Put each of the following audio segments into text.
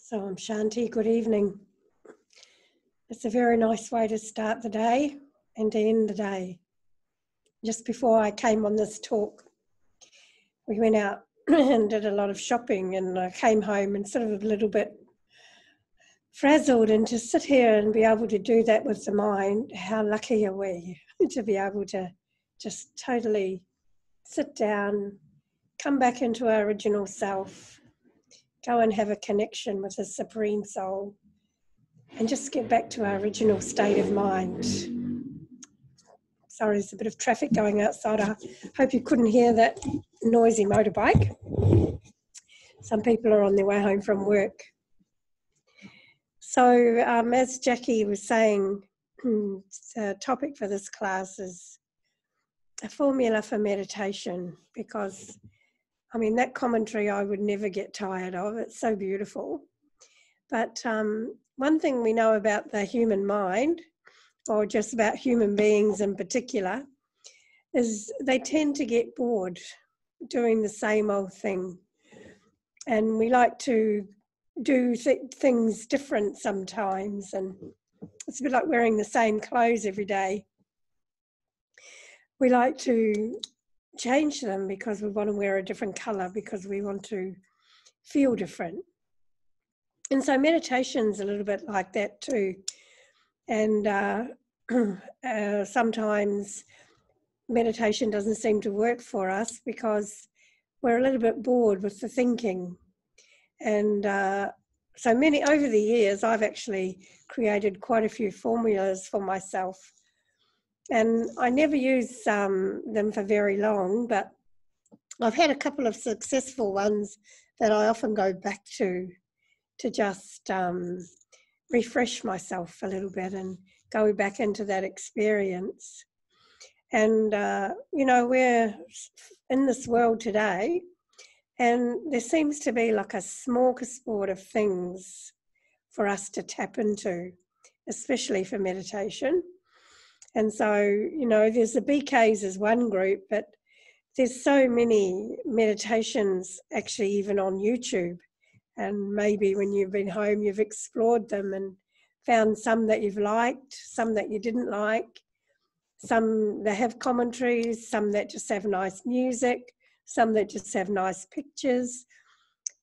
So I'm Shanti, good evening. It's a very nice way to start the day and to end the day. Just before I came on this talk, we went out and did a lot of shopping, and I came home and sort of a little bit frazzled, and to sit here and be able to do that with the mind, how lucky are we to be able to just totally sit down, come back into our original self, go and have a connection with the Supreme Soul, and just get back to our original state of mind. Sorry, there's a bit of traffic going outside. I hope you couldn't hear that noisy motorbike. Some people are on their way home from work. So as Jackie was saying, the topic for this class is a formula for meditation, because, I mean, that commentary I would never get tired of. It's so beautiful. But one thing we know about the human mind, or just about human beings in particular, is they tend to get bored doing the same old thing. And we like to do things different sometimes, and it's a bit like wearing the same clothes every day. We like to change them because we want to wear a different colour, because we want to feel different. And so meditation's a little bit like that too. And sometimes meditation doesn't seem to work for us because we're a little bit bored with the thinking. And so over the years, I've actually created quite a few formulas for myself. And I never use them for very long, but I've had a couple of successful ones that I often go back to just refresh myself a little bit and go back into that experience. And, we're in this world today, and there seems to be like a smorgasbord of things for us to tap into, especially for meditation. And so, there's the BKs as one group, but there's so many meditations actually even on YouTube. And maybe when you've been home, you've explored them and found some that you've liked, some that you didn't like, some that have commentaries, some that just have nice music, some that just have nice pictures.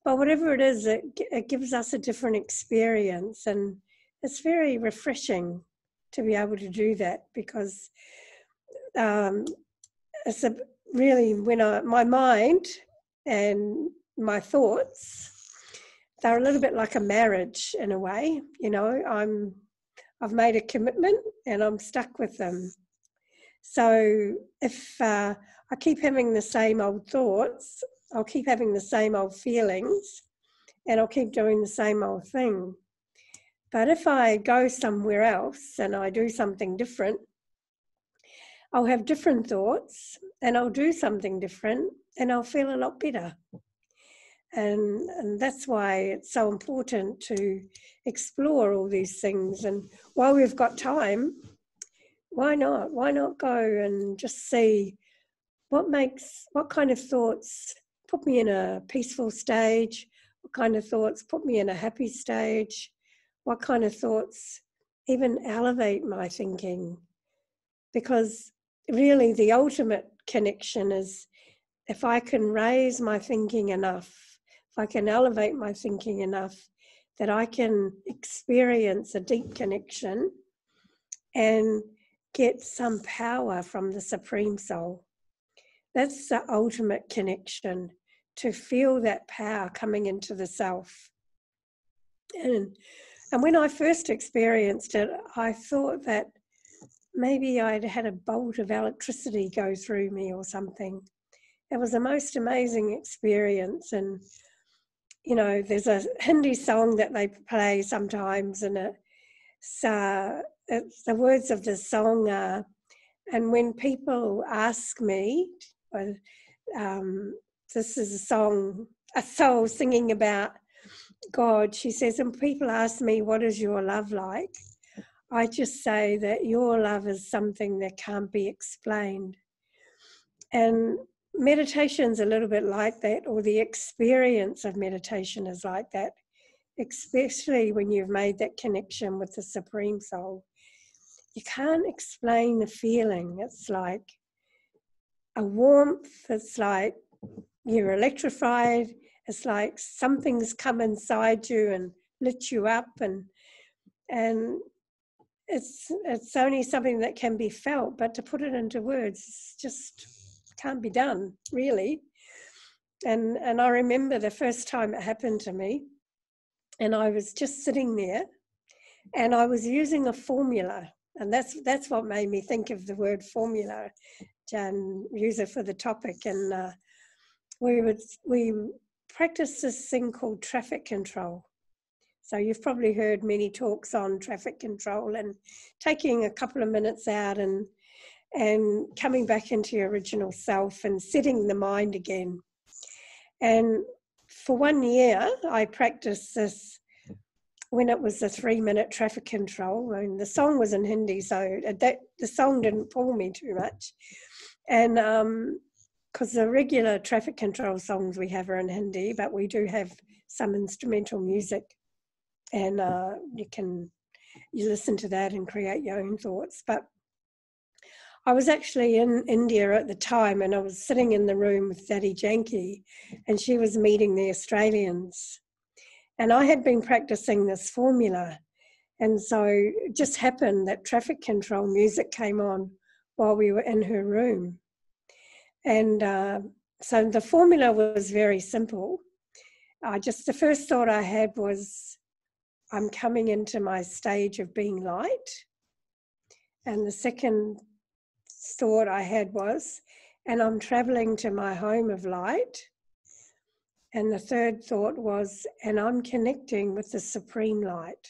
But whatever it is, it gives us a different experience, and it's very refreshing to be able to do that, because it's really my mind and my thoughts, they're a little bit like a marriage in a way. I've made a commitment and I'm stuck with them. So if I keep having the same old thoughts, I'll keep having the same old feelings, and I'll keep doing the same old thing. But if I go somewhere else and I do something different, I'll have different thoughts and I'll do something different and I'll feel a lot better. And that's why it's so important to explore all these things. And while we've got time, why not? Why not go and just see what kind of thoughts put me in a peaceful stage, what kind of thoughts put me in a happy stage, what kind of thoughts even elevate my thinking. Because really the ultimate connection is if I can raise my thinking enough, if I can elevate my thinking enough, that I can experience a deep connection and get some power from the Supreme Soul. That's the ultimate connection, to feel that power coming into the self. And when I first experienced it, I thought that maybe I'd had a bolt of electricity go through me or something. It was the most amazing experience. And, there's a Hindi song that they play sometimes, and it's the words of the song are, and when people ask me, this is a soul singing about God. She says, and people ask me, what is your love like? I just say that your love is something that can't be explained. And meditation's a little bit like that, or the experience of meditation is like that. especially when you've made that connection with the Supreme Soul. You can't explain the feeling. It's like a warmth. It's like you're electrified. It's like something's come inside you and lit you up, and it's only something that can be felt, but to put it into words just can't be done, really. And I remember the first time it happened to me, and I was just sitting there, and I was using a formula, and that's what made me think of the word formula, and use it for the topic. And we practiced this thing called traffic control. So you've probably heard many talks on traffic control and taking a couple of minutes out and coming back into your original self and setting the mind again. And for 1 year, I practiced this when it was a 3-minute traffic control. I mean, the song was in Hindi, so the song didn't pull me too much. And because the regular traffic control songs we have are in Hindi, but we do have some instrumental music. And you listen to that and create your own thoughts. But I was actually in India at the time, and I was sitting in the room with Daddy Janki, and she was meeting the Australians. And I had been practicing this formula. And so it just happened that traffic control music came on while we were in her room. And so the formula was very simple. The first thought I had was, I'm coming into my stage of being light. And the second thought I had was, and I'm traveling to my home of light. And the third thought was, and I'm connecting with the Supreme Light.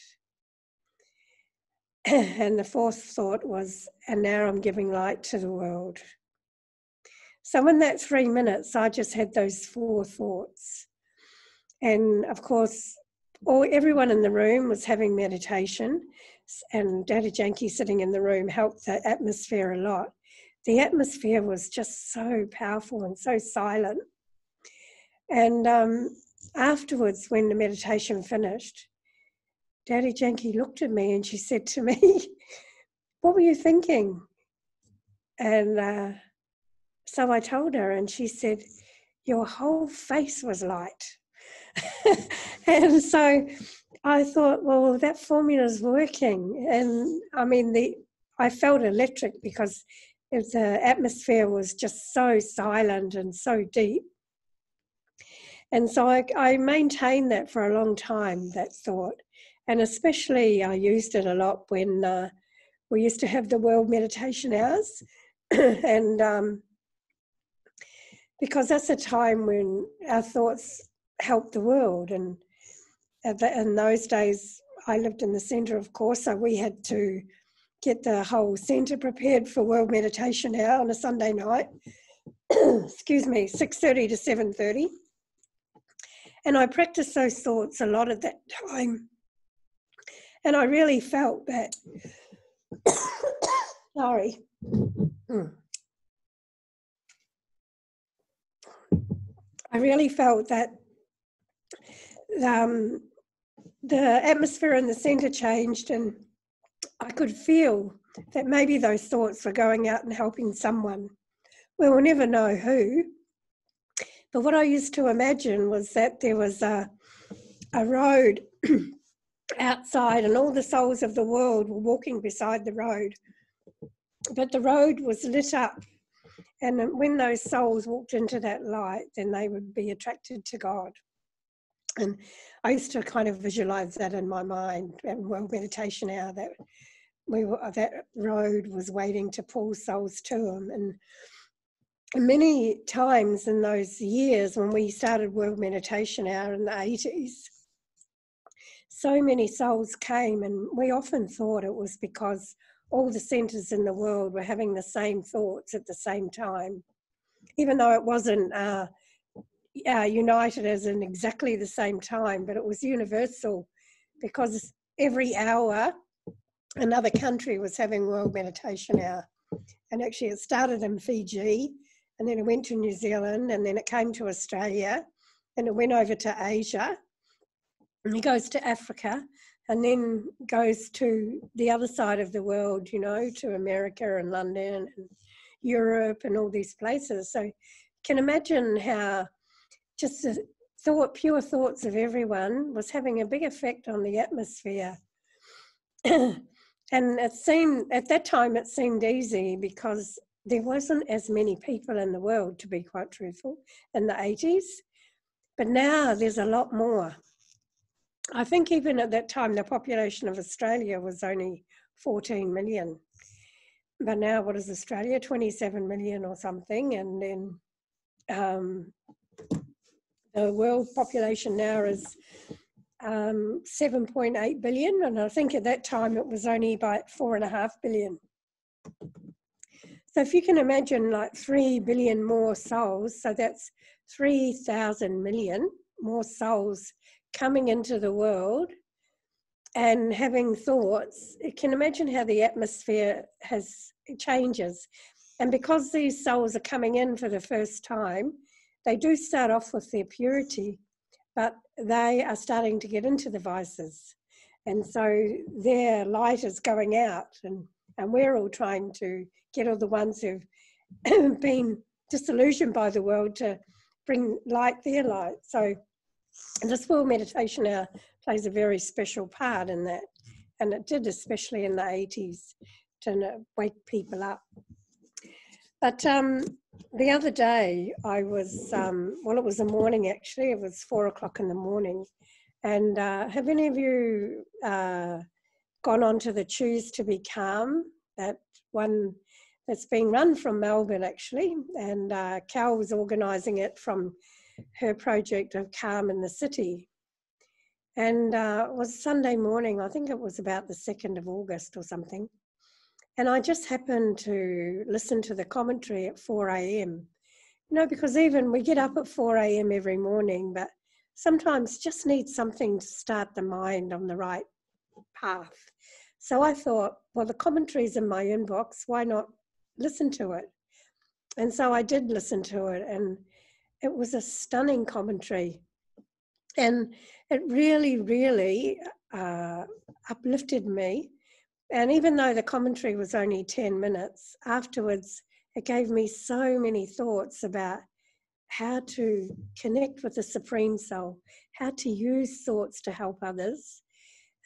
And the fourth thought was, and now I'm giving light to the world. So in that 3 minutes, I just had those 4 thoughts. And of course, everyone in the room was having meditation, and Daddy Janki sitting in the room helped the atmosphere a lot. The atmosphere was just so powerful and so silent. And afterwards, when the meditation finished, Daddy Janki looked at me and she said to me, "What were you thinking?" And so I told her, and she said, "Your whole face was light." And so I thought, well, that formula is working. And I mean, I felt electric because the atmosphere was just so silent and so deep. And so I maintained that for a long time, that thought. And especially I used it a lot when we used to have the World Meditation Hours. And because that's a time when our thoughts help the world. And in those days, I lived in the centre, of course, so we had to get the whole centre prepared for World Meditation Hour on a Sunday night. Excuse me, 6:30 to 7:30. And I practiced those thoughts a lot at that time. And I really felt that, sorry. I really felt that the atmosphere in the centre changed, and I could feel that maybe those thoughts were going out and helping someone. Well, we'll never know who. But what I used to imagine was that there was a road outside, and all the souls of the world were walking beside the road. But the road was lit up. And when those souls walked into that light, then they would be attracted to God. And I used to kind of visualize that in my mind at World Meditation Hour, that road was waiting to pull souls to them. And many times in those years when we started World Meditation Hour in the 80s, so many souls came, and we often thought it was because all the centres in the world were having the same thoughts at the same time, even though it wasn't united as in exactly the same time, but it was universal, because every hour another country was having World Meditation Hour. And actually it started in Fiji, and then it went to New Zealand, and then it came to Australia, and it went over to Asia. And he goes to Africa and then goes to the other side of the world, you know, to America and London and Europe and all these places. So you can imagine how just the pure thoughts of everyone was having a big effect on the atmosphere. And it seemed, at that time, it seemed easy because there wasn't as many people in the world, to be quite truthful, in the 80s. But now there's a lot more. I think even at that time, the population of Australia was only 14 million. But now, what is Australia? 27 million or something. And then the world population now is 7.8 billion. And I think at that time, it was only about 4.5 billion. So if you can imagine like 3 billion more souls, so that's 3,000 million more souls coming into the world and having thoughts, you can imagine how the atmosphere changes. And because these souls are coming in for the first time, they do start off with their purity, but they are starting to get into the vices. And so their light is going out, and we're all trying to get all the ones who've been disillusioned by the world to bring their light. So this world meditation hour plays a very special part in that, and it did, especially in the 80s, to wake people up. But the other day I was, well, it was the morning actually, it was 4 o'clock in the morning, and have any of you gone on to the Choose to Be Calm, that one that's being run from Melbourne actually, and Cal was organising it from her project of Calm in the City. And it was Sunday morning, I think it was about the 2nd of August or something. And I just happened to listen to the commentary at 4 a.m. You know, because even we get up at 4 a.m. every morning, but sometimes just need something to start the mind on the right path. So I thought, well, the commentary's in my inbox, why not listen to it? And so I did listen to it, and it was a stunning commentary. And it really, really uplifted me. And even though the commentary was only 10 minutes, afterwards, it gave me so many thoughts about how to connect with the Supreme Soul, how to use thoughts to help others,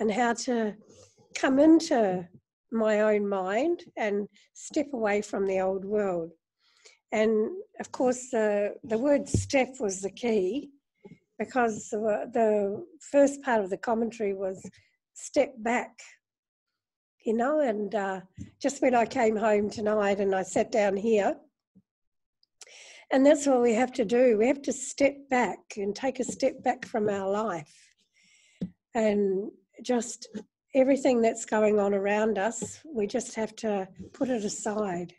and how to come into my own mind and step away from the old world. And of course, the word step was the key, because the first part of the commentary was step back, you know, and just when I came home tonight and I sat down here, and that's what we have to do. We have to step back and take a step back from our life, and just everything that's going on around us, we just have to put it aside.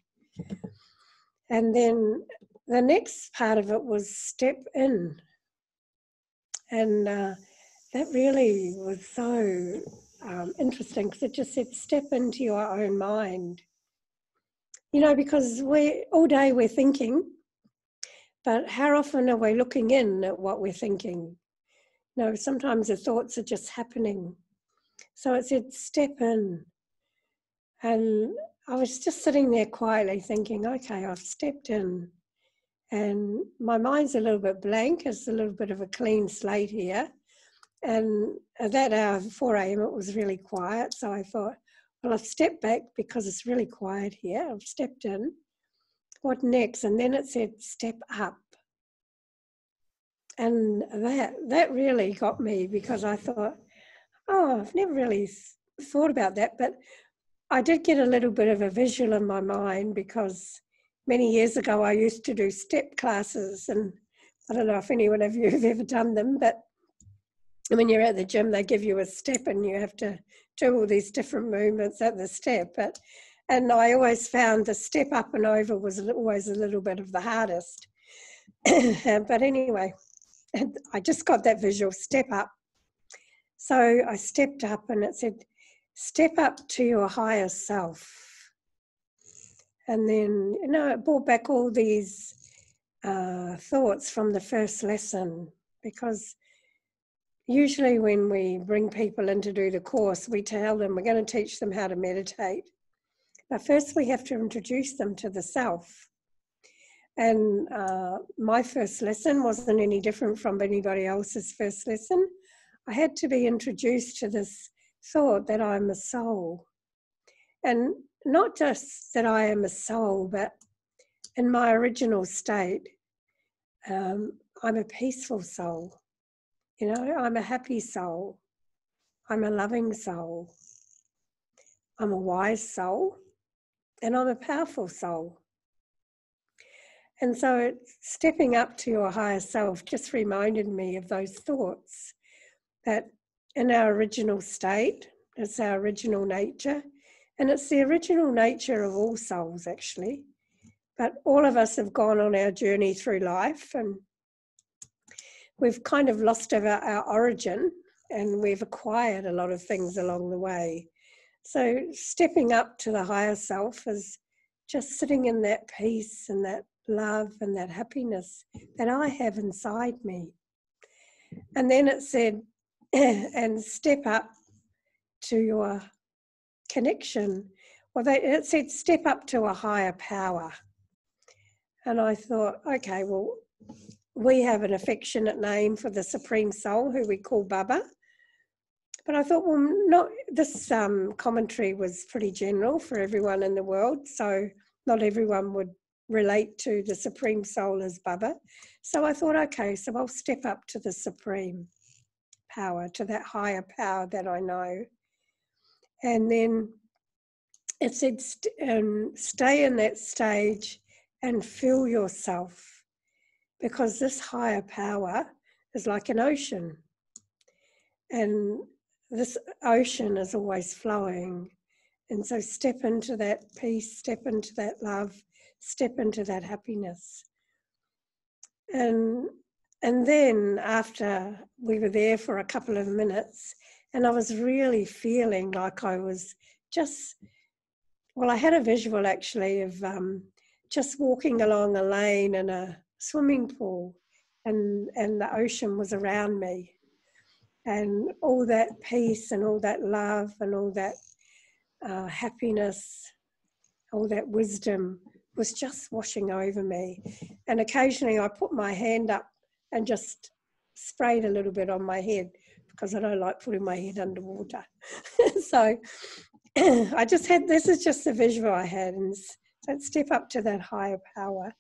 And then the next part of it was step in. And that really was so interesting, because it just said step into your own mind. You know, because all day we're thinking, but how often are we looking in at what we're thinking? You know, sometimes the thoughts are just happening. So it said step in. And I was just sitting there quietly thinking, okay, I've stepped in. And my mind's a little bit blank. It's a little bit of a clean slate here. And at that hour, 4 a.m., it was really quiet. So I thought, well, I've stepped back because it's really quiet here. I've stepped in. What next? And then it said, step up. And that really got me, because I thought, oh, I've never really thought about that. But I did get a little bit of a visual in my mind, because many years ago I used to do step classes, and I don't know if anyone of you have ever done them, but when you're at the gym, they give you a step and you have to do all these different movements at the step. And I always found the step up and over was always a little bit of the hardest. But anyway, I just got that visual, step up. So I stepped up, and it said, step up to your higher self. And then, you know, it brought back all these thoughts from the first lesson, because, usually when we bring people in to do the course, we tell them we're going to teach them how to meditate. But first we have to introduce them to the self. And my first lesson wasn't any different from anybody else's first lesson. I had to be introduced to this thought that I'm a soul. And not just that I am a soul, but in my original state, I'm a peaceful soul. You know, I'm a happy soul. I'm a loving soul. I'm a wise soul. And I'm a powerful soul. And so stepping up to your higher self just reminded me of those thoughts, that in our original state, it's our original nature, and it's the original nature of all souls actually. But all of us have gone on our journey through life and we've kind of lost our origin, and we've acquired a lot of things along the way. So stepping up to the higher self is just sitting in that peace and that love and that happiness that I have inside me. And then it said, and step up to your connection. Well, it said step up to a higher power. And I thought, okay, well, we have an affectionate name for the Supreme Soul, who we call Baba. But I thought, well, this commentary was pretty general for everyone in the world, so not everyone would relate to the Supreme Soul as Baba. So I thought, okay, so I'll step up to the Supreme Power, to that higher power that I know. And then it said, stay in that stage and feel yourself, because this higher power is like an ocean. And this ocean is always flowing. And so step into that peace, step into that love, step into that happiness. And then after we were there for a couple of minutes, and I was really feeling like I was just, well, I had a visual actually of just walking along a lane in a swimming pool, and the ocean was around me. And all that peace and all that love and all that happiness, all that wisdom was just washing over me. And occasionally I put my hand up and just sprayed a little bit on my head, because I don't like putting my head underwater. So I just had, this is just the visual I had, and so step up to that higher power.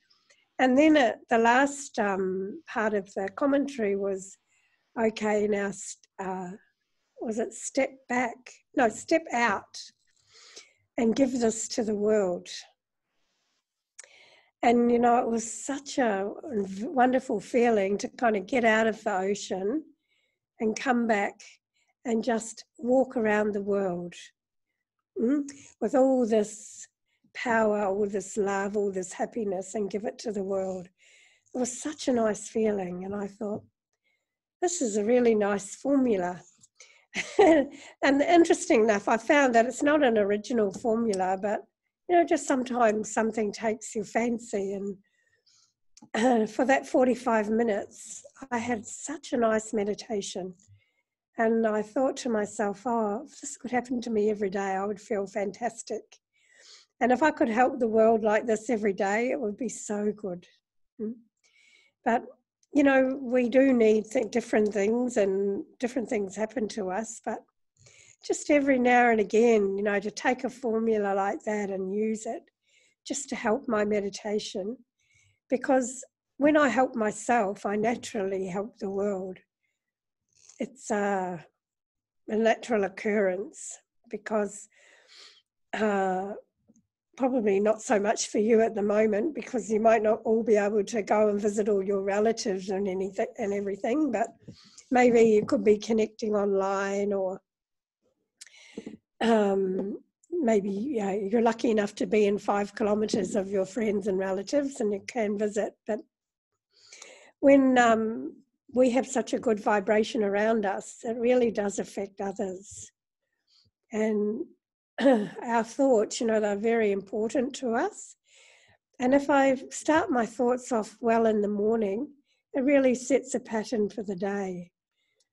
And then the last part of the commentary was, okay, now, was it step back? No, step out and give this to the world. And, you know, it was such a wonderful feeling to kind of get out of the ocean and come back and just walk around the world with all this power, all this love, all this happiness, and give it to the world. It was such a nice feeling. And I thought, this is a really nice formula. And interesting enough, I found that it's not an original formula, but, you know, just sometimes something takes your fancy. And for that 45 minutes, I had such a nice meditation. And I thought to myself, oh, if this could happen to me every day, I would feel fantastic. And if I could help the world like this every day, it would be so good. But, you know, we do need different things, and different things happen to us. But just every now and again, you know, to take a formula like that and use it just to help my meditation. Because when I help myself, I naturally help the world. It's a natural occurrence, because probably not so much for you at the moment, because you might not all be able to go and visit all your relatives and anything and everything, but maybe you could be connecting online, or maybe you're lucky enough to be in 5 kilometres of your friends and relatives and you can visit. But when we have such a good vibration around us, it really does affect others. And our thoughts, you know, they're very important to us. And if I start my thoughts off well in the morning, it really sets a pattern for the day.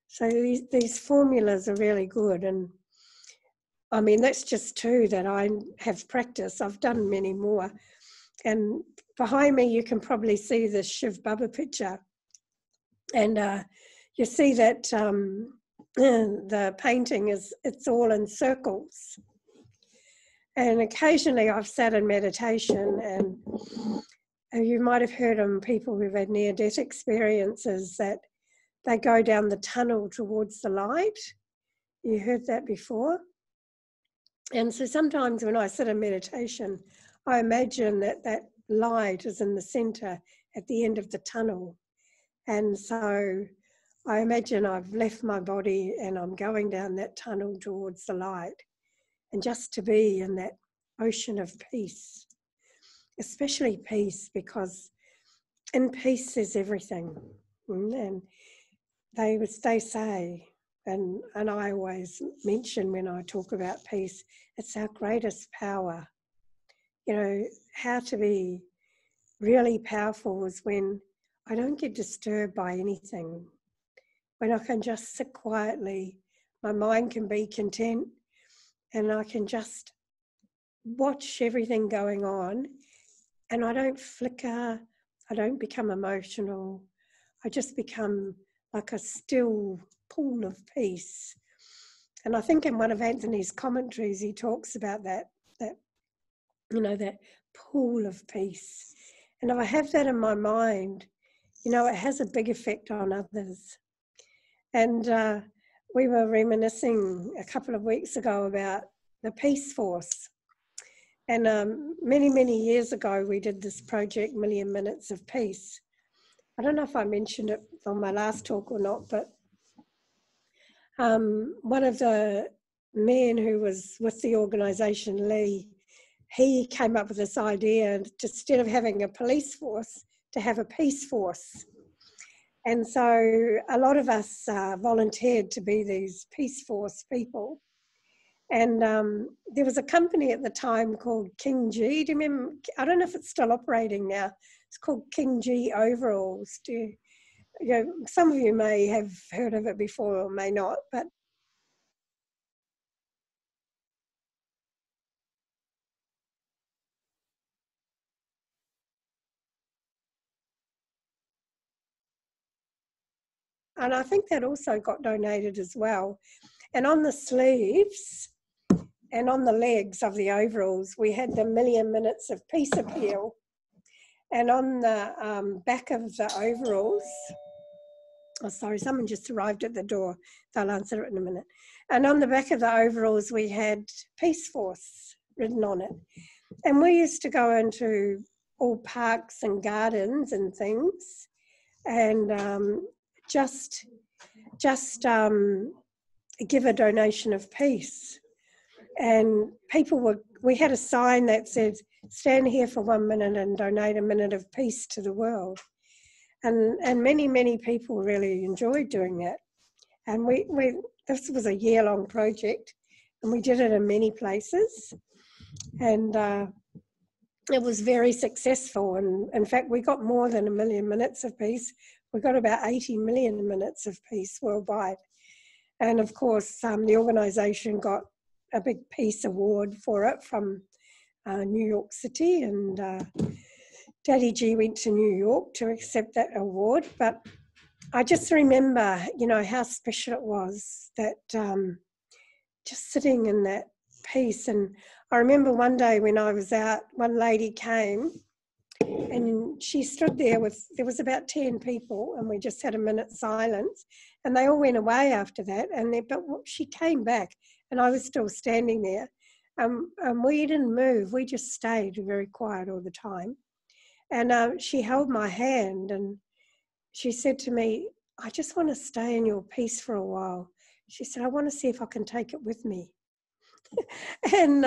So these formulas are really good. And I mean, that's just two that I have practiced. I've done many more. And behind me, you can probably see the Shiv Baba picture. And you see that the painting it's all in circles. And occasionally I've sat in meditation, and you might have heard of people who've had near-death experiences that they go down the tunnel towards the light. You heard that before? And so sometimes when I sit in meditation, I imagine that that light is in the center at the end of the tunnel. And so I imagine I've left my body and I'm going down that tunnel towards the light. And just to be in that ocean of peace, especially peace, because in peace is everything. And they say, and I always mention when I talk about peace, it's our greatest power. You know, how to be really powerful is when I don't get disturbed by anything, when I can just sit quietly, my mind can be content, and I can just watch everything going on, and I don't flicker, I don't become emotional, I just become like a still pool of peace. And I think in one of Anthony's commentaries, he talks about that you know, that pool of peace. And if I have that in my mind, you know, it has a big effect on others. And we were reminiscing a couple of weeks ago about the Peace Force. And many, many years ago, we did this project, Million Minutes of Peace. I don't know if I mentioned it on my last talk or not, but one of the men who was with the organisation, Lee, he came up with this idea to, instead of having a police force, to have a peace force. And so a lot of us volunteered to be these peace force people. And there was a company at the time called King G. Do you remember? I don't know if it's still operating now. It's called King G Overalls. You know, some of you may have heard of it before or may not, but and I think that also got donated as well. And on the sleeves and on the legs of the overalls, we had the Million Minutes of Peace appeal. And on the back of the overalls, oh, sorry, someone just arrived at the door. They'll answer it in a minute. And on the back of the overalls, we had Peace Force written on it. And we used to go into all parks and gardens and things and just give a donation of peace. And we had a sign that said, stand here for 1 minute and donate a minute of peace to the world. And many, many people really enjoyed doing that. And this was a year-long project, and we did it in many places. And it was very successful. And in fact, we got more than 1 million minutes of peace. We got about 80 million minutes of peace worldwide. And of course, the organisation got a big peace award for it from New York City, and Daddy G went to New York to accept that award. But I just remember, you know, how special it was that just sitting in that peace. And I remember one day when I was out, one lady came and she stood there there was about 10 people, and we just had a minute's silence, and they all went away after that. But she came back, and I was still standing there. And we didn't move. We just stayed very quiet all the time. And she held my hand and she said to me, I just want to stay in your peace for a while. She said, I want to see if I can take it with me. And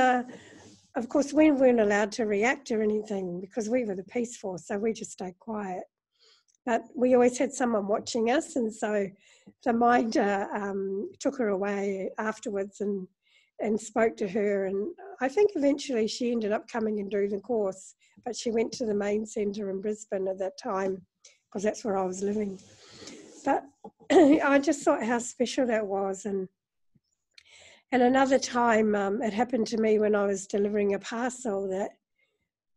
of course, we weren't allowed to react or anything because we were the Peace Force, so we just stayed quiet. But we always had someone watching us, and so the minder took her away afterwards and spoke to her. And I think eventually she ended up coming and doing the course, but she went to the main centre in Brisbane at that time because that's where I was living. But I just thought how special that was. And another time, it happened to me when I was delivering a parcel, that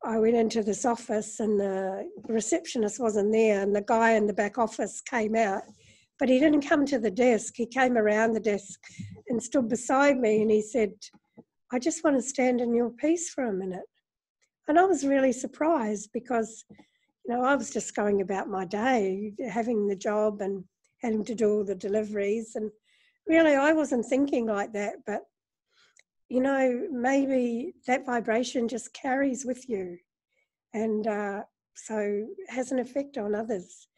I went into this office and the receptionist wasn't there, and the guy in the back office came out, but he didn't come to the desk. He came around the desk and stood beside me, and he said, "I just want to stand in your piece for a minute." And I was really surprised because, I was just going about my day, having the job and having to do all the deliveries. And really, I wasn't thinking like that. But, maybe that vibration just carries with you. And so has an effect on others.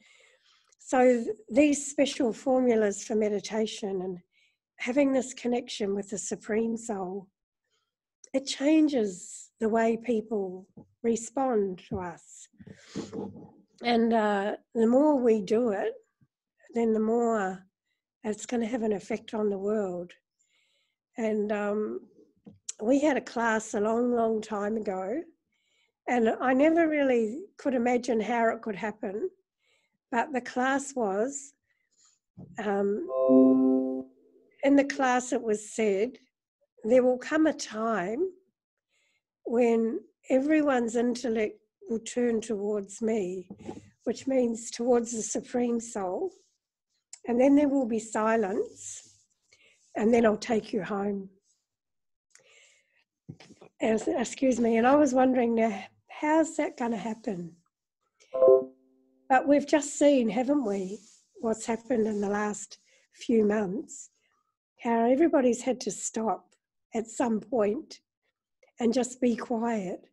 So these special formulas for meditation and having this connection with the Supreme Soul, it changes the way people respond to us. And the more we do it, then the more it's going to have an effect on the world. And we had a class a long, long time ago, and I never really could imagine how it could happen. But the class was, in the class it was said, there will come a time when everyone's intellect will turn towards me, which means towards the Supreme Soul, and then there will be silence, and then I'll take you home. Excuse me, and I was wondering now, how's that going to happen? But we've just seen, haven't we, what's happened in the last few months, how everybody's had to stop at some point and just be quiet.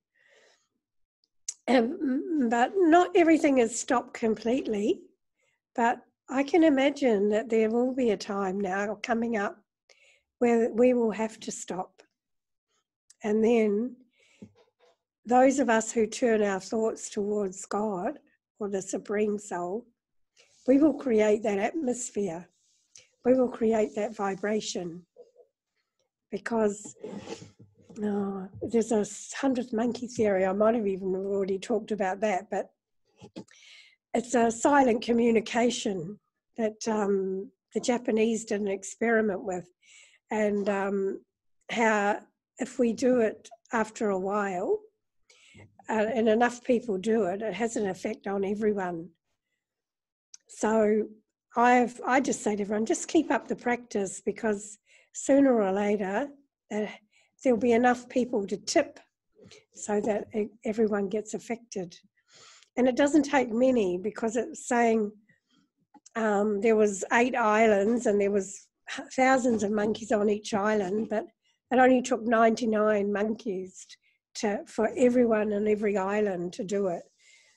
But not everything has stopped completely, but I can imagine that there will be a time now coming up where we will have to stop. And then those of us who turn our thoughts towards God or the Supreme Soul, we will create that atmosphere. We will create that vibration, because there's a 100th monkey theory. I might have even already talked about that, but it's a silent communication that the Japanese did an experiment with, and how if we do it after a while, and enough people do it, it has an effect on everyone. So I just say to everyone, just keep up the practice, because sooner or later there'll be enough people to tip so that everyone gets affected. And it doesn't take many, because it's saying there was 8 islands and there was thousands of monkeys on each island, but it only took 99 monkeys for everyone in every island to do it.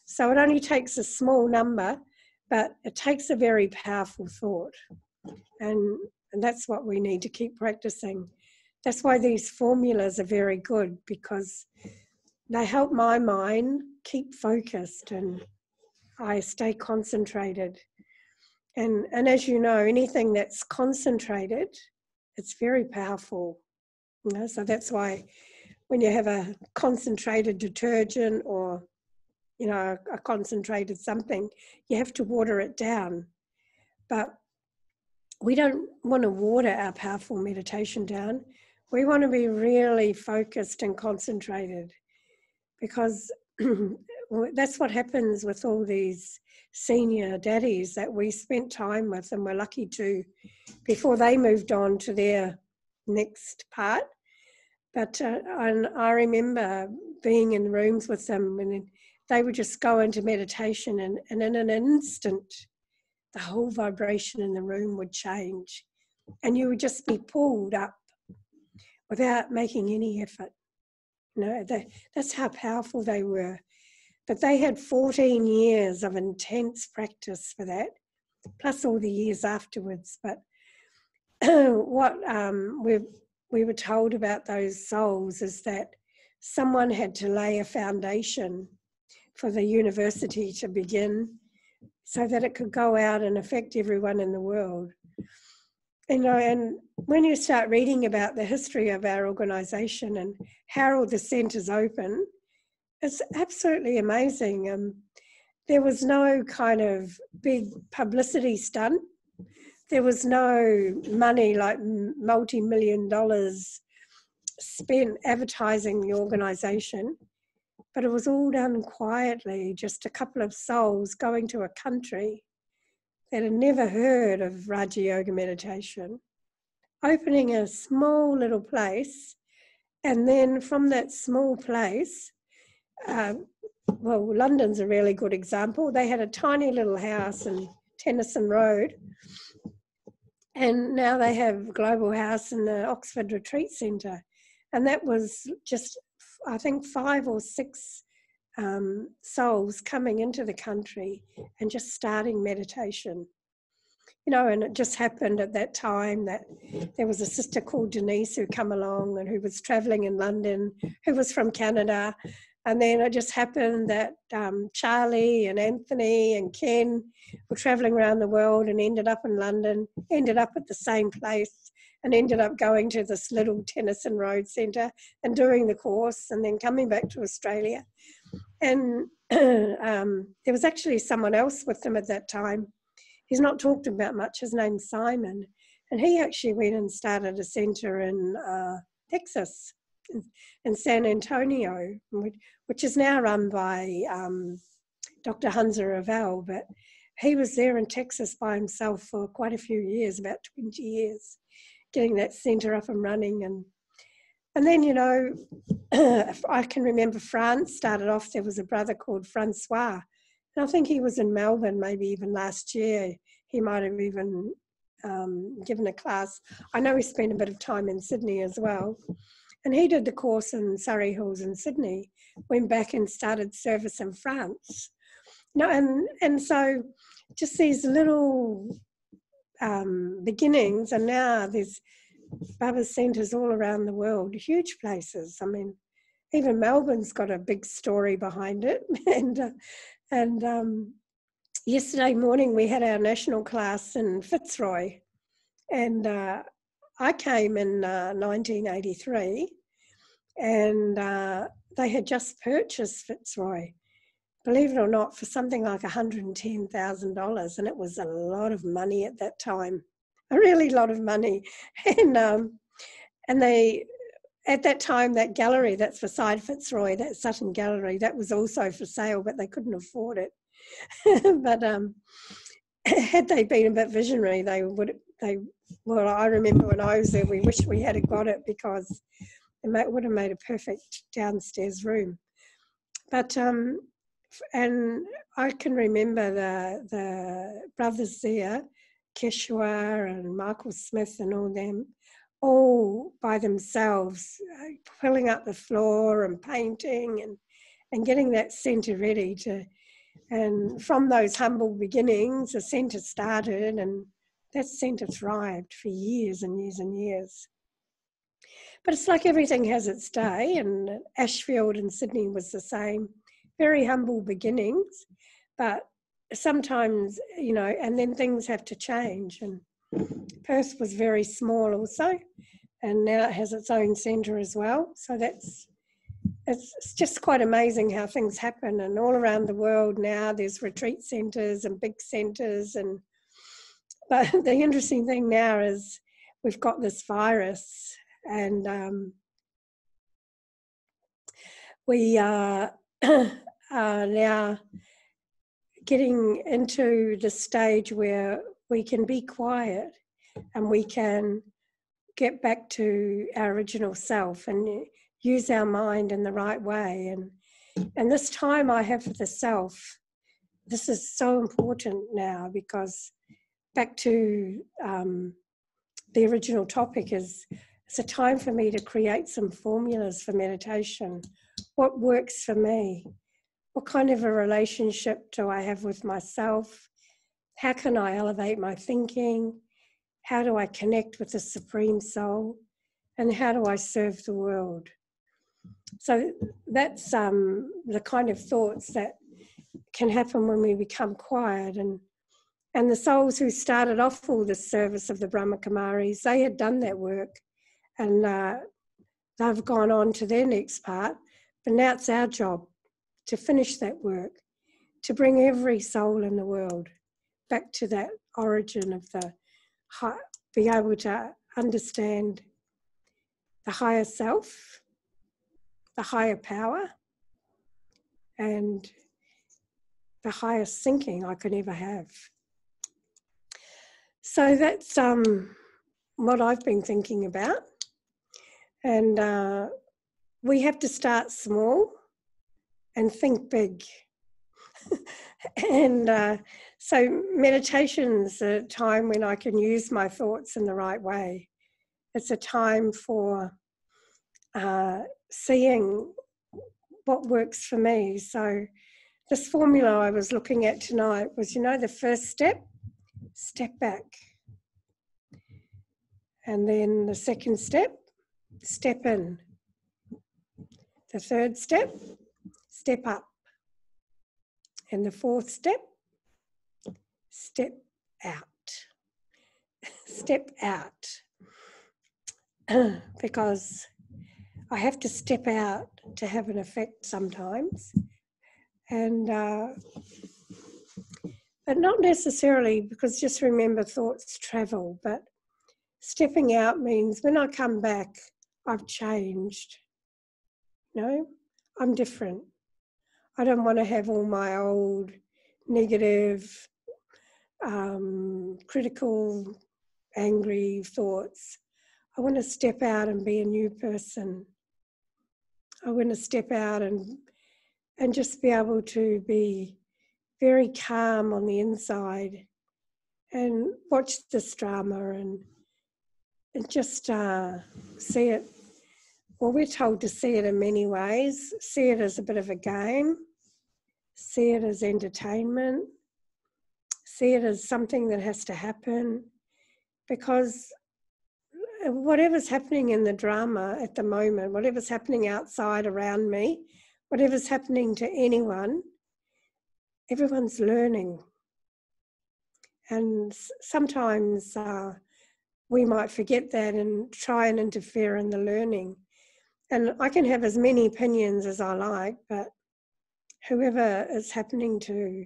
So it only takes a small number, but it takes a very powerful thought. And that's what we need to keep practicing. That's why these formulas are very good, because they help my mind keep focused and I stay concentrated. And as you know, anything that's concentrated, it's very powerful. So that's why when you have a concentrated detergent or a concentrated something, you have to water it down. But we don't want to water our powerful meditation down. We want to be really focused and concentrated, because that's what happens with all these senior daddies that we spent time with, and we're lucky to, before they moved on to their next part. But I remember being in rooms with them when they would just go into meditation, and in an instant, the whole vibration in the room would change, and you would just be pulled up without making any effort. That's how powerful they were. But they had 14 years of intense practice for that, plus all the years afterwards. But what we were told about those souls is that someone had to lay a foundation for the university to begin, so that it could go out and affect everyone in the world. And when you start reading about the history of our organisation and how all the centres open, it's absolutely amazing. There was no kind of big publicity stunt. There was no money like multi-million dollars spent advertising the organisation, but it was all done quietly, just a couple of souls going to a country that had never heard of Raja Yoga meditation, opening a small little place, and then from that small place, well, London's a really good example. They had a tiny little house in Tennyson Road, and now they have a global house in the Oxford Retreat Centre. And that was just, I think, 5 or 6 souls coming into the country and just starting meditation. You know, and it just happened at that time that there was a sister called Denise who come along and who was travelling in London, who was from Canada. And then it just happened that Charlie and Anthony and Ken were travelling around the world and ended up in London, ended up at the same place, and ended up going to this little Tennyson Road Centre and doing the course and then coming back to Australia. And there was actually someone else with them at that time. He's not talked about much. His name's Simon. And he actually went and started a centre in Texas, in San Antonio, which is now run by Dr. Hunza Ravel. But he was there in Texas by himself for quite a few years, about 20 years, getting that centre up and running. And then, you know, if I can remember France started off, there was a brother called Francois. And I think he was in Melbourne maybe even last year. He might have even given a class. I know he spent a bit of time in Sydney as well. And he did the course in Surrey Hills in Sydney, went back and started service in France. No, and so just these little beginnings, and now there's Baba centres all around the world, huge places. I mean, even Melbourne's got a big story behind it. And yesterday morning we had our national class in Fitzroy, and I came in 1983, and they had just purchased Fitzroy, believe it or not, for something like $110,000, and it was a lot of money at that time, a really lot of money. And they, at that time, that gallery that's beside Fitzroy, that Sutton Gallery, that was also for sale, but they couldn't afford it. But had they been a bit visionary, well, I remember when I was there, we wished we had got it because it would have made a perfect downstairs room. But and I can remember the brothers there, Keshwar and Michael Smith and all them, all by themselves, filling up the floor and painting and getting that centre ready to. And from those humble beginnings, the centre started, and that centre thrived for years and years and years. But it's like everything has its day, and Ashfield in Sydney was the same. Very humble beginnings, but sometimes, you know, and then things have to change. And Perth was very small also, and now it has its own centre as well. So it's just quite amazing how things happen. And all around the world now there's retreat centres and big centres. But the interesting thing now is we've got this virus, and we are now getting into the stage where we can be quiet and we can get back to our original self and use our mind in the right way. And this time I have for the self, this is so important now, because back to the original topic is, it's a time for me to create some formulas for meditation. What works for me? What kind of a relationship do I have with myself? How can I elevate my thinking? How do I connect with the Supreme Soul? And how do I serve the world? So that's the kind of thoughts that can happen when we become quiet. And the souls who started off all this service of the Brahma Kumaris, they had done that work, and they've gone on to their next part. But now it's our job to finish that work, to bring every soul in the world back to that origin of be able to understand the higher self, the higher power, and the highest thinking I could ever have. So that's what I've been thinking about. And we have to start small and think big. And so meditation's a time when I can use my thoughts in the right way. It's a time for seeing what works for me. So this formula I was looking at tonight was, the first step back. And then the second step in. The third step up. And the fourth step out. Step out. Because I have to step out to have an effect sometimes. And but not necessarily, because just remember, thoughts travel, but stepping out means when I come back, I've changed. I'm different. I don't want to have all my old negative, critical, angry thoughts. I want to step out and be a new person. I want to step out and just be able to be very calm on the inside and watch this drama and just see it. Well, we're told to see it in many ways. See it as a bit of a game. See it as entertainment. See it as something that has to happen. Because whatever's happening in the drama at the moment, whatever's happening outside around me, whatever's happening to anyone, everyone's learning. And sometimes we might forget that and try and interfere in the learning. And I can have as many opinions as I like, but whoever it's happening to,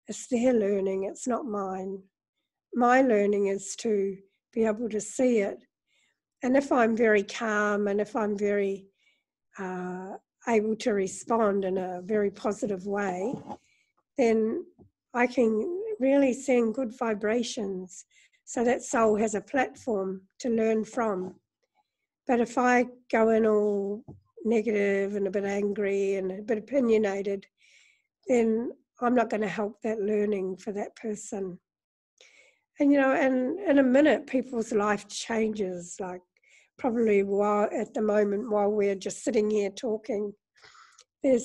it's their learning, it's not mine. My learning is to be able to see it. And if I'm very calm and if I'm very able to respond in a very positive way, then I can really send good vibrations so that soul has a platform to learn from. But if I go in all negative and a bit angry and a bit opinionated, then I'm not going to help that learning for that person. And, and in a minute, people's life changes, like probably at the moment while we're just sitting here talking,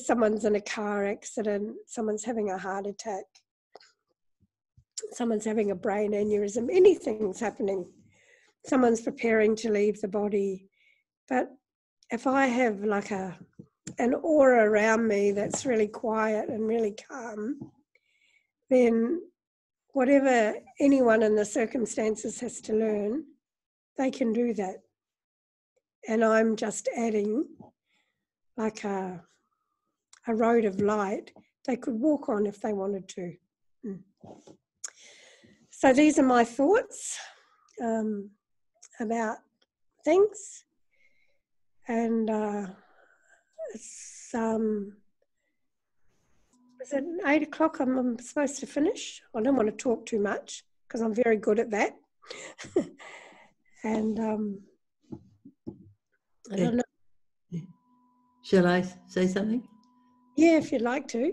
someone's in a car accident, someone's having a heart attack, someone's having a brain aneurysm, anything's happening. Someone's preparing to leave the body. But if I have like an aura around me that's really quiet and really calm, then whatever anyone in the circumstances has to learn, they can do that. And I'm just adding like a road of light they could walk on if they wanted to. So these are my thoughts about things. And it's is it 8 o'clock I'm supposed to finish? I don't want to talk too much because I'm very good at that. And I don't know. Shall I say something? Yeah, if you'd like to.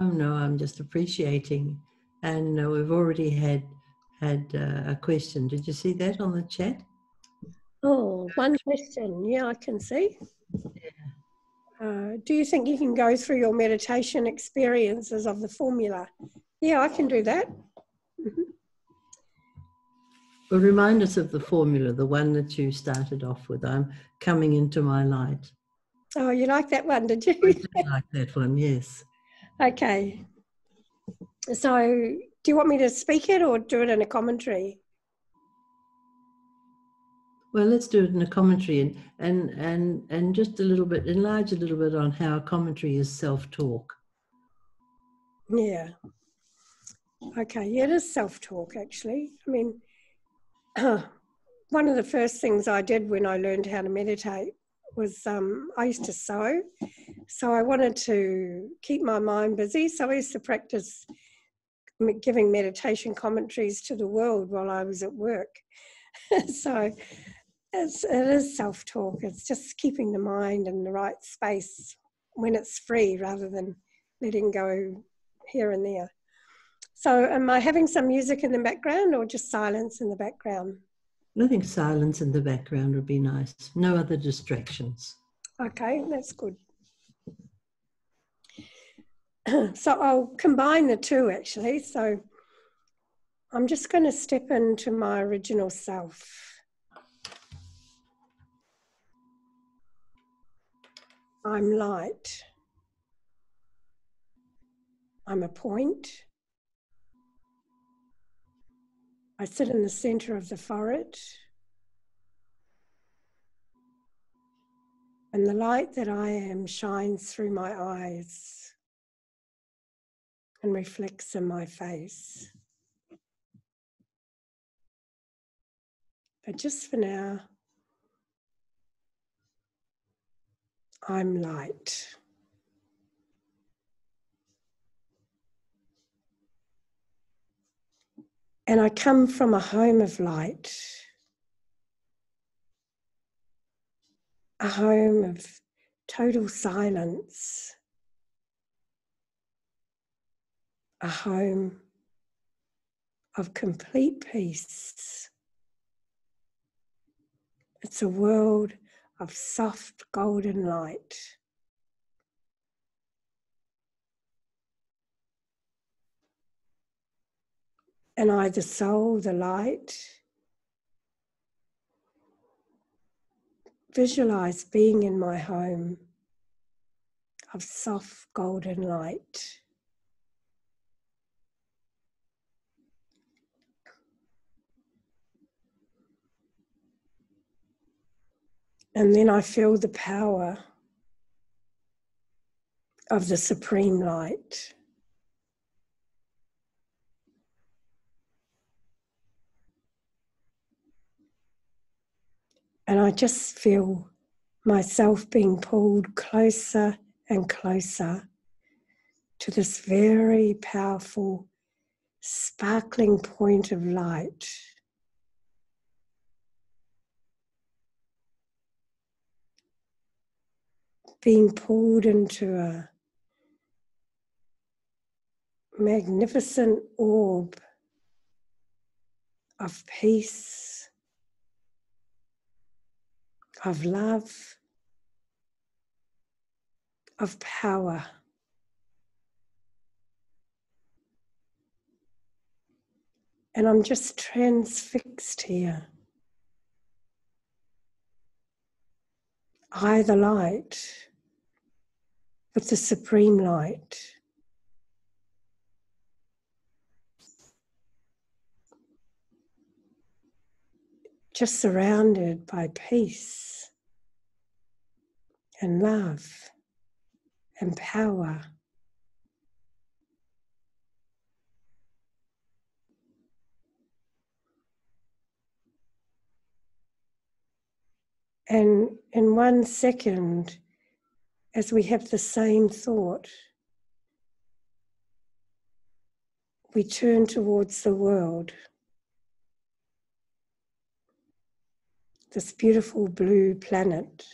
No, I'm just appreciating. And we've already had a question. Did you see that on the chat? Oh, one question. Yeah, I can see. Do you think you can go through your meditation experiences of the formula? Yeah, I can do that. Well, remind us of the formula, the one that you started off with. I'm coming into my light. Oh, you like that one, did you? I did like that one, yes. Okay. So do you want me to speak it or do it in a commentary? Well, let's do it in a commentary and just a little bit, enlarge a little bit on how commentary is self-talk. Yeah. Okay, yeah, it is self-talk, actually. I mean, one of the first things I did when I learned how to meditate was I used to sew. So I wanted to keep my mind busy. So I used to practice giving meditation commentaries to the world while I was at work. So it is self-talk. It's just keeping the mind in the right space when it's free rather than letting go here and there. So am I having some music in the background or just silence in the background? I think silence in the background would be nice. No other distractions. Okay, that's good. So I'll combine the two actually. So I'm just going to step into my original self. I'm light. I'm a point. I sit in the center of the forehead. And the light that I am shines through my eyes and reflects in my face. But just for now, I'm light. And I come from a home of light, a home of total silence, a home of complete peace. It's a world of soft golden light. And I, the soul, the light, visualize being in my home of soft golden light. And then I feel the power of the supreme light. And I just feel myself being pulled closer and closer to this very powerful, sparkling point of light. Being pulled into a magnificent orb of peace, of love, of power. And I'm just transfixed here. I, the light, with the supreme light. Just surrounded by peace and love and power. And in 1 second, as we have the same thought, we turn towards the world, this beautiful blue planet.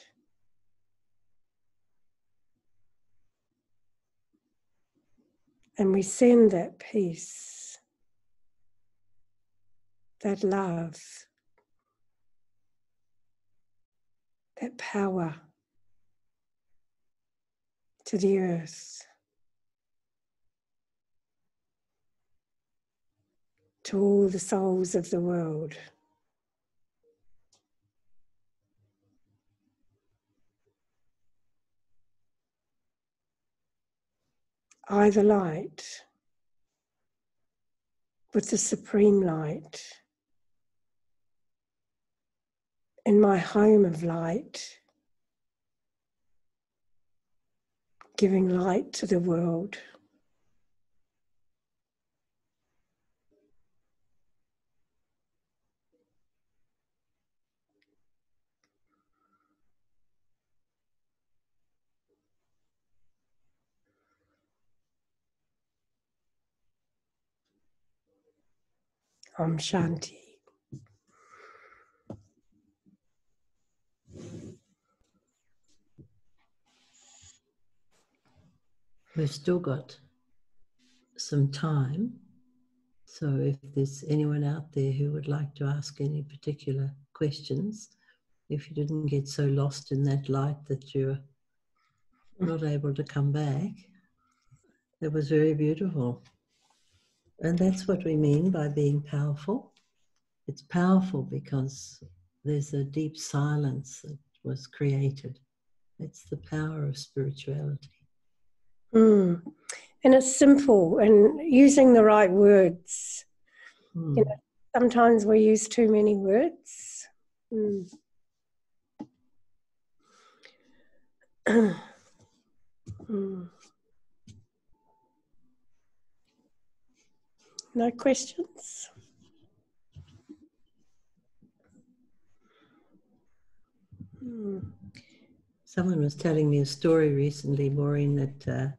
And we send that peace, that love, that power to the earth, to all the souls of the world. I, the light, with the supreme light, in my home of light, giving light to the world. Om Shanti. We've still got some time. So if there's anyone out there who would like to ask any particular questions, if you didn't get so lost in that light that you're not able to come back, that was very beautiful. And that's what we mean by being powerful. It's powerful because there's a deep silence that was created. It's the power of spirituality. Mm. And it's simple, and using the right words. You know, sometimes we use too many words. No questions? Someone was telling me a story recently, Maureen, that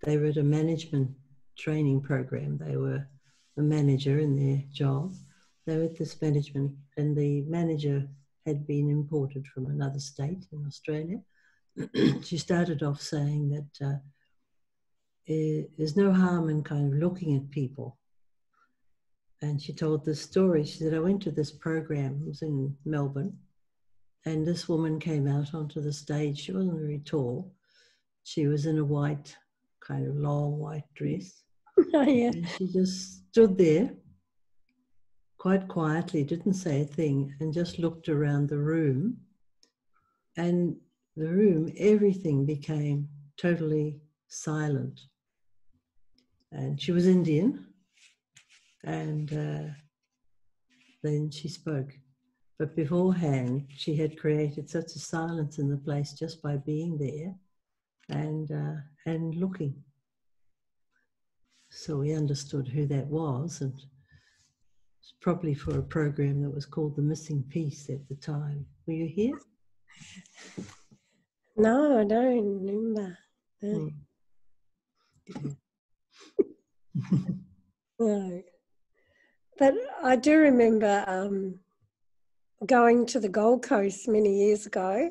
they were at a management training program. They were a manager in their job. They were at this management, and the manager had been imported from another state in Australia. She started off saying that there's no harm in kind of looking at people. And she told this story. She said, I went to this program, it was in Melbourne, and this woman came out onto the stage. She wasn't very tall. She was in a white, kind of long white dress. Oh, yeah. And she just stood there quite quietly, didn't say a thing, and just looked around the room. And the room, everything became totally silent. And she was Indian. And then she spoke. But beforehand, she had created such a silence in the place just by being there and looking. So we understood who that was, and it's probably for a program that was called The Missing Piece at the time. Were you here? No, I don't remember. No. No. But I do remember going to the Gold Coast many years ago.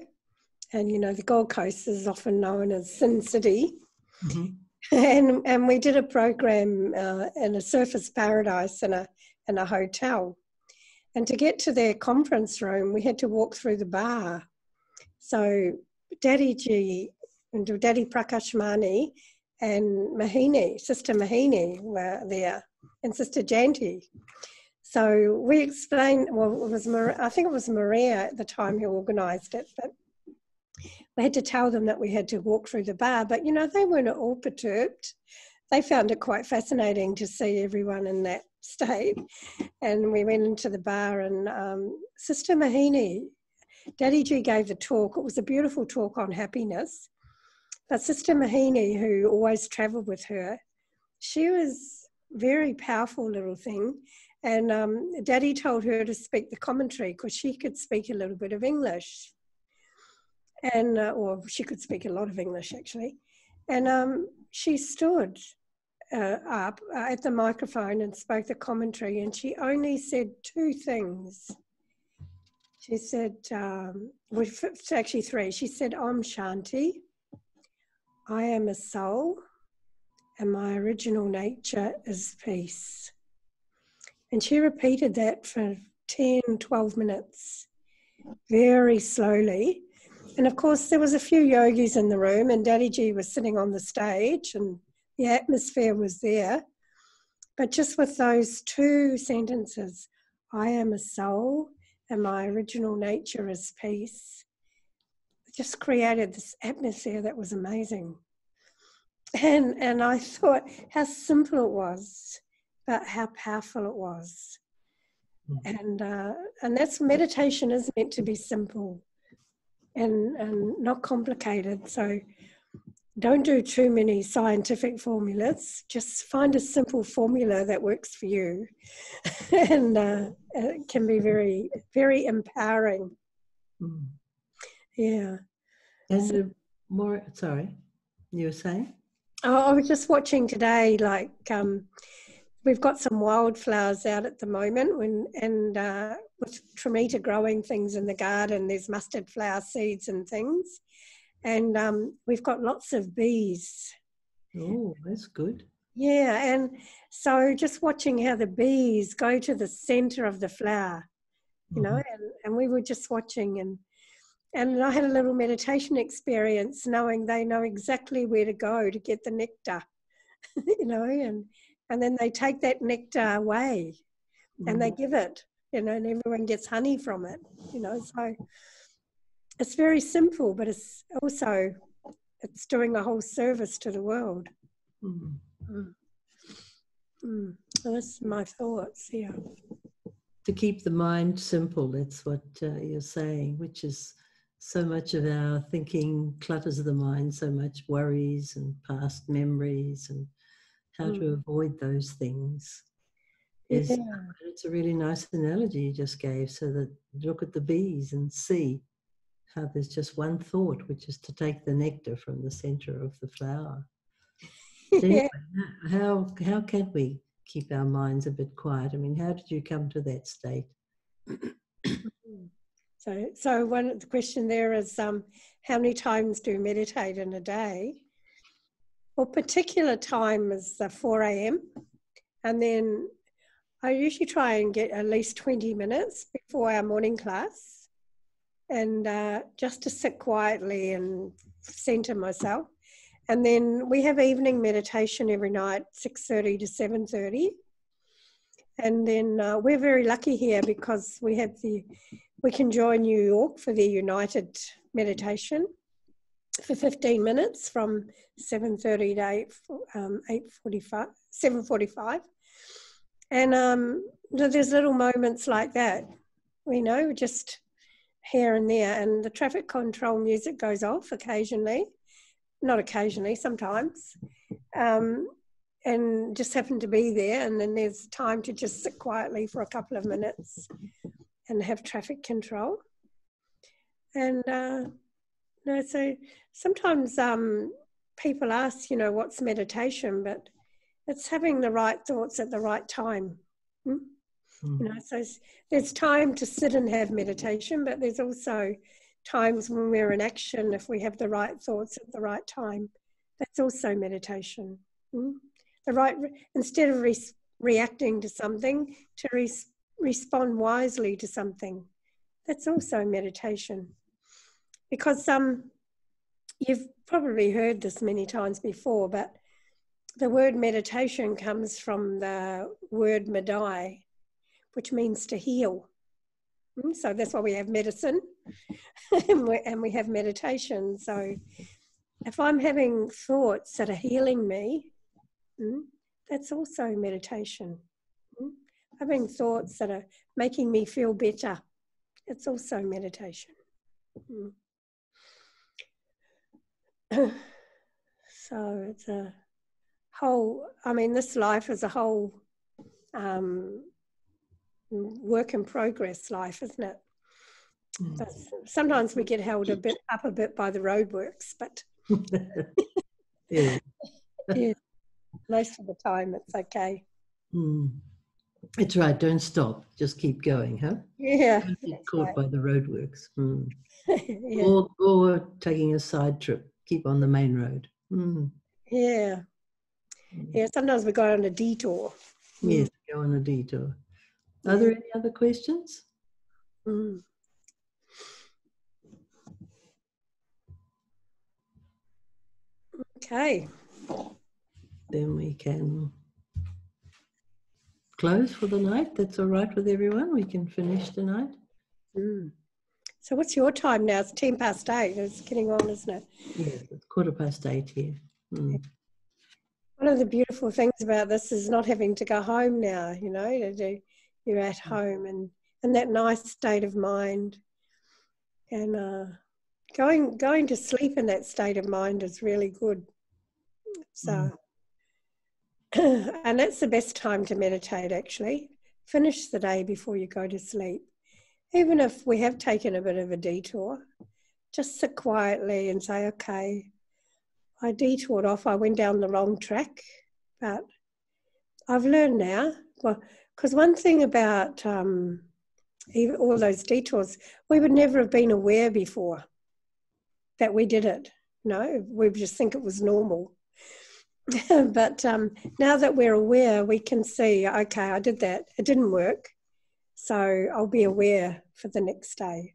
And, you know, the Gold Coast is often known as Sin City. Mm-hmm. And we did a program in a surfers paradise in a hotel. And to get to their conference room, we had to walk through the bar. So Daddy Prakashmani and Mahini, Sister Mahini were there, and Sister Janti. So we explained, well, I think it was Maria at the time who organised it, but we had to tell them that we had to walk through the bar. But, you know, they weren't at all perturbed. They found it quite fascinating to see everyone in that state. And we went into the bar, and Sister Mahini, Daddy G gave the talk. It was a beautiful talk on happiness. But Sister Mahini, who always travelled with her, she was a very powerful little thing. And Daddy told her to speak the commentary because she could speak a little bit of English. And or she could speak a lot of English, actually. And she stood up at the microphone and spoke the commentary, and she only said two things. She said, actually three. She said, Om Shanti, I am a soul, and my original nature is peace. And she repeated that for 10, 12 minutes, very slowly. And of course, there was a few yogis in the room, and Daddy G was sitting on the stage, and the atmosphere was there. But just with those two sentences, I am a soul, and my original nature is peace, it just created this atmosphere that was amazing. And I thought how simple it was, but how powerful it was. And that's meditation is meant to be simple and not complicated. So don't do too many scientific formulas. Just find a simple formula that works for you. And it can be very, very empowering. Yeah. And more, sorry, you were saying? I was just watching today, like we've got some wildflowers out at the moment, with Tremita growing things in the garden, there's mustard flower seeds and things. And we've got lots of bees. Oh, that's good. Yeah, and so just watching how the bees go to the center of the flower, you know, and we were just watching, and I had a little meditation experience knowing they know exactly where to go to get the nectar, you know, and then they take that nectar away and they give it, you know, and everyone gets honey from it, you know. So it's very simple, but it's also, it's doing a whole service to the world. So that's my thoughts here. To keep the mind simple, that's what you're saying, which is so much of our thinking clutters the mind, so much worries and past memories, and how to avoid those things. It's a really nice analogy you just gave, so that look at the bees and see how there's just one thought, which is to take the nectar from the center of the flower. Anyway, how can we keep our minds a bit quiet? I mean, how did you come to that state? So one of the question there is, how many times do you meditate in a day? Well, particular time is 4 a.m. And then I usually try and get at least 20 minutes before our morning class, and just to sit quietly and center myself. And then we have evening meditation every night, 6:30 to 7:30. And then we're very lucky here because we can join New York for the United meditation for 15 minutes from 7:30 to 7:45. And there's little moments like that, you know, just here and there. And the traffic control music goes off occasionally, not occasionally, sometimes, and just happen to be there. And then there's time to just sit quietly for a couple of minutes and have traffic control. And so sometimes people ask, you know, what's meditation? But it's having the right thoughts at the right time. You know, so there's time to sit and have meditation, but there's also times when we're in action. If we have the right thoughts at the right time, that's also meditation. Instead of reacting to something, to respond wisely to something, that's also meditation. Because you've probably heard this many times before, but the word meditation comes from the word medai, which means to heal. So that's why we have medicine and we have meditation. So if I'm having thoughts that are healing me, that's also meditation. Having thoughts that are making me feel better, it's also meditation. So it's a whole, I mean, this life is a whole work in progress life, isn't it? Sometimes we get held a bit by the roadworks, but yeah. Yeah, most of the time it's okay. It's right, don't stop, just keep going, huh? Yeah. Don't get caught by the roadworks. Yeah. Or taking a side trip, keep on the main road. Yeah. Yeah, sometimes we go on a detour. Yes, go on a detour. Are there any other questions? Okay. Then we can close for the night. That's all right with everyone? We can finish tonight? So what's your time now? It's 8:10. It's getting on, isn't it? Yes, it's 8:15 here. One of the beautiful things about this is not having to go home now, you know, you're at home and that nice state of mind. And going to sleep in that state of mind is really good. So, and that's the best time to meditate, actually. Finish the day before you go to sleep. Even if we have taken a bit of a detour, just sit quietly and say, okay, I detoured off, I went down the wrong track, but I've learned now, well, because one thing about even all those detours, we would never have been aware before that we did it. No, we would just think it was normal. But now that we're aware, we can see, okay, I did that. It didn't work. So I'll be aware for the next day.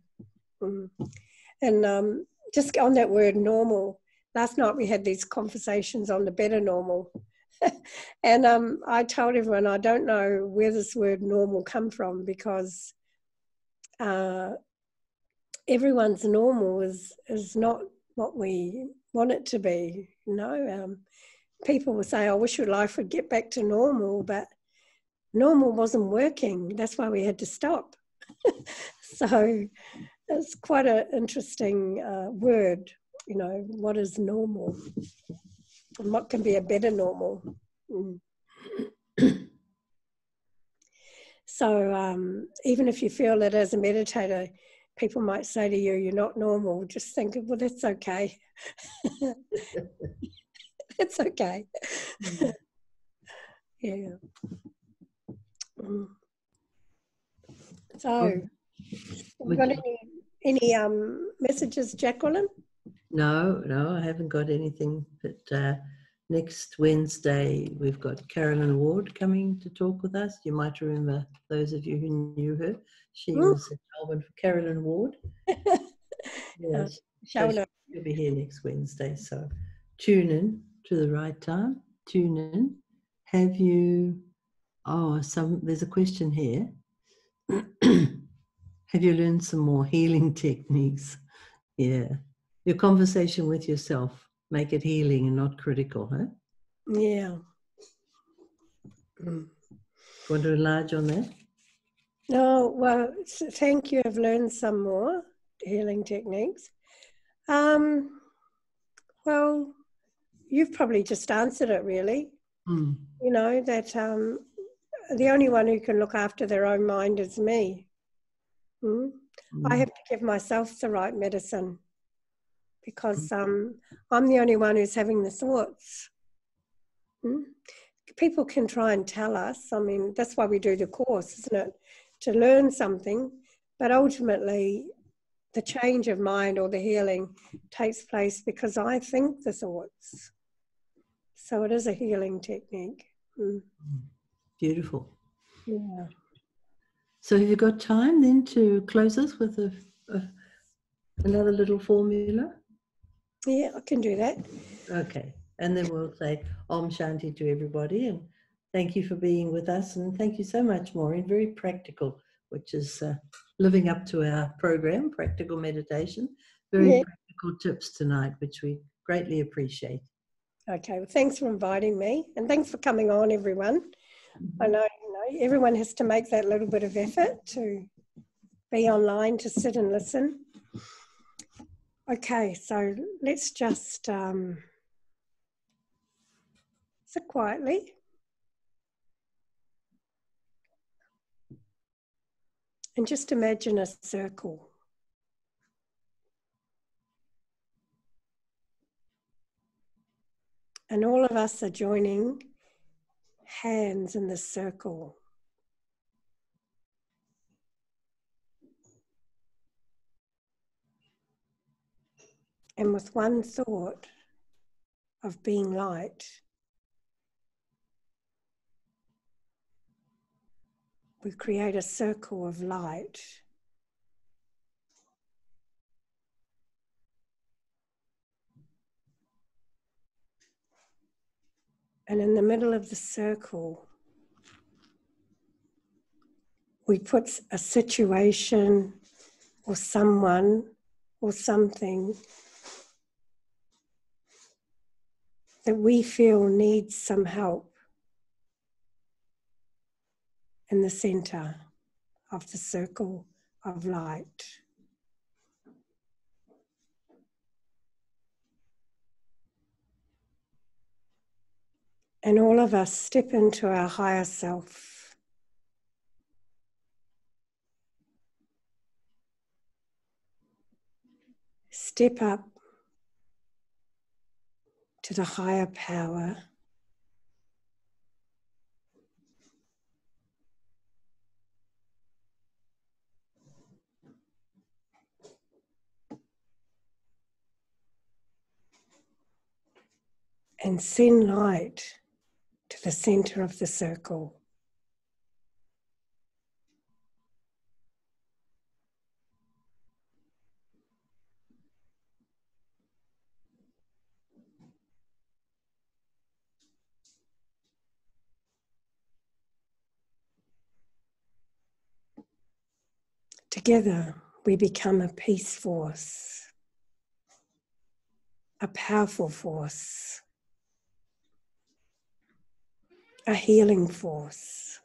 And just on that word normal, last night we had these conversations on the better normal. And I told everyone I don't know where this word normal come from, because everyone's normal is not what we want it to be. You know, people will say, I wish your life would get back to normal, but normal wasn't working. That's why we had to stop. So it's quite an interesting word, you know, what is normal and what can be a better normal. So even if you feel that as a meditator, people might say to you, you're not normal, just think, well, that's okay. It's okay. Yeah. So, have you got any messages, Jacqueline? No, I haven't got anything. But next Wednesday, we've got Carolyn Ward coming to talk with us. You might remember, those of you who knew her, she was at Melbourne for Carolyn Ward. Yes, so she'll be here next Wednesday. So tune in to the right time. Tune in. Have you? There's a question here. Have you learned some more healing techniques? Yeah. Your conversation with yourself, make it healing and not critical, huh? Yeah. Want to enlarge on that? No, well, thank you. I've learned some more healing techniques. Well, you've probably just answered it, really. You know, that the only one who can look after their own mind is me. I have to give myself the right medicine, because I'm the only one who's having the thoughts. People can try and tell us. I mean, that's why we do the course, isn't it? To learn something, but ultimately the change of mind or the healing takes place because I think the thoughts. So it is a healing technique. Beautiful. Yeah. So have you got time then to close us with another little formula? Yeah, I can do that. Okay. And then we'll say Om Shanti to everybody. And thank you for being with us. And thank you so much, Maureen. Very practical, which is living up to our program, Practical Meditation. Very practical tips tonight, which we greatly appreciate. Okay, well, thanks for inviting me, and thanks for coming on, everyone. I know, everyone has to make that little bit of effort to be online, to sit and listen. Okay, so let's just sit quietly and just imagine a circle. And all of us are joining hands in the circle. And with one thought of being light, we create a circle of light. And in the middle of the circle, we put a situation or someone or something that we feel needs some help in the center of the circle of light. And all of us step into our higher self. Step up to the higher power and send light to the center of the circle. Together, we become a peace force, a powerful force, a healing force.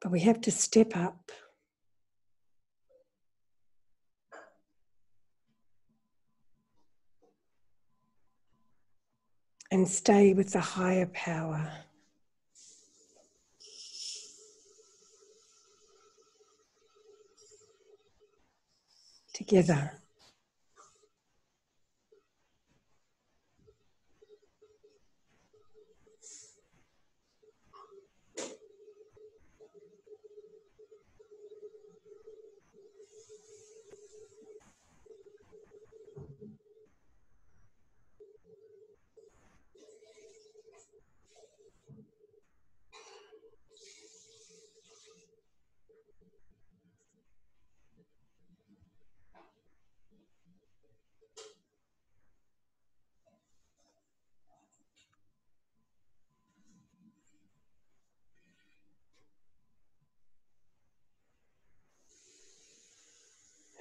But we have to step up and stay with the higher power. Together.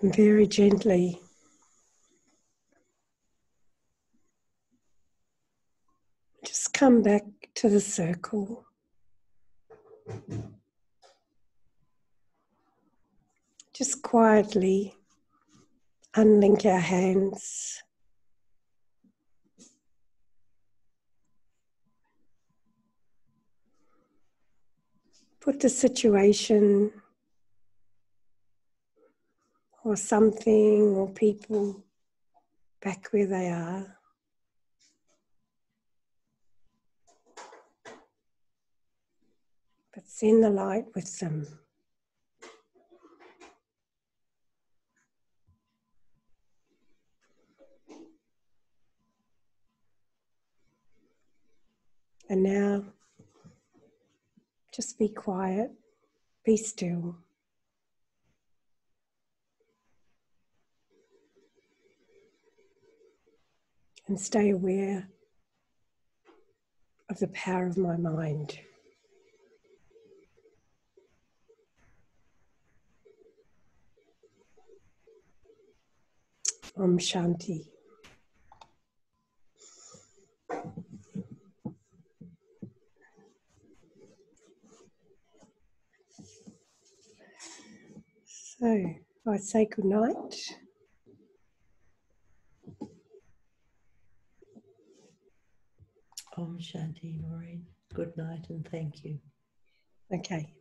And very gently just come back to the circle. Just quietly unlink our hands. Put the situation or something or people back where they are. But send the light with them. And now, just be quiet, be still. And stay aware of the power of my mind. Om Shanti. So, I say good night. Om Shanti, Maureen. Good night and thank you. Okay.